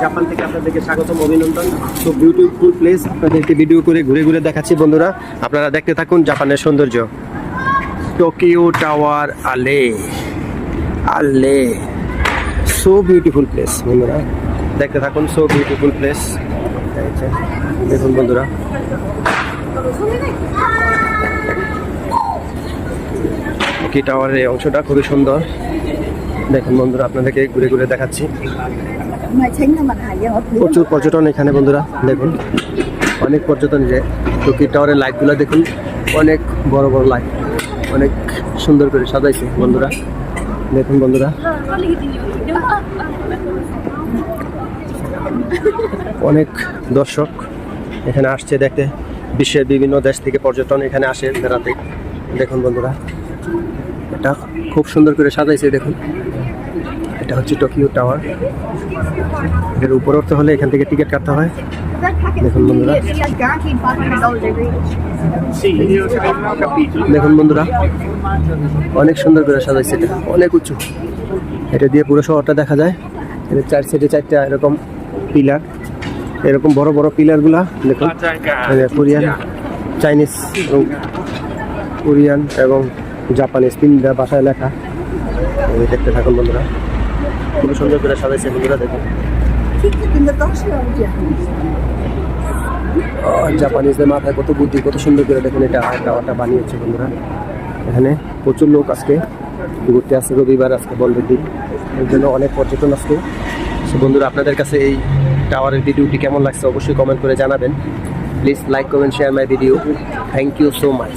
Japan থেকে আপনাদেরকে স্বাগতম, অভিনন্দন। তো বিউটিফুল প্লেস আপনাদেরকে ভিডিও করে ঘুরে ঘুরে দেখাচ্ছি বন্ধুরা, আপনারা দেখতে থাকুন জাপানের সৌন্দর্য। টোকিও টাওয়ার আলে আলে, সো বিউটিফুল প্লেস বন্ধুরা, দেখতে থাকুন। সো বিউটিফুল প্লেস, দেখুন বন্ধুরা। টোকিও টাওয়ারের এই অংশটা খুবই সুন্দর, দেখুন বন্ধুরা, আপনাদেরকে ঘুরে ঘুরে দেখাচ্ছি। প্রচুর পর্যটন এখানে বন্ধুরা, দেখুন অনেক পর্যটন। যে টোকিও টাওয়ারের লাইটগুলো দেখুন, অনেক বড় বড় লাইট, অনেক সুন্দর করে সাজাইছে বন্ধুরা, দেখুন বন্ধুরা। অনেক দর্শক এখানে আসছে দেখতে, বিশ্বের বিভিন্ন দেশ থেকে পর্যটন এখানে আসে বেড়াতে, দেখুন বন্ধুরা। এটা খুব সুন্দর করে সাজাইছে, দেখুন। এটা হচ্ছে টোকিও টাওয়ার। এর উপরে উঠতে হলে এখান থেকে টিকিট কাটতে হয়, দেখুন বন্ধুরা। দেখুন বন্ধুরা, অনেক সুন্দর করে সাজাইছে, এটা অনেক উঁচু। এটা দিয়ে পুরো শহরটা দেখা যায়। এর চার সাইডে চারটা এরকম পিলার, এরকম বড় বড় পিলারগুলা দেখুন, কোরিয়ান, চাইনিজ এবং কোরিয়ান এবং জাপানিজ তিনটা ভাষায় লেখা। দেখতে থাকুন বন্ধুরা, খুব সুন্দর করে সাজাইছে বন্ধুরা, দেখুন। জাপানিজদের মাথায় কত বুদ্ধি, কত সুন্দর করে দেখুন এটা টাওয়ারটা বানিয়েছে বন্ধুরা। এখানে প্রচুর লোক আজকে ঘুরতে আসছে, রবিবার আজকে বন্ধের দিন, এর জন্য অনেক পর্যটন আসছে। বন্ধুরা, আপনাদের কাছে এই টাওয়ারের ভিডিওটি কেমন লাগছে অবশ্যই কমেন্ট করে জানাবেন। Please like, comment, share my video. Thank you so much.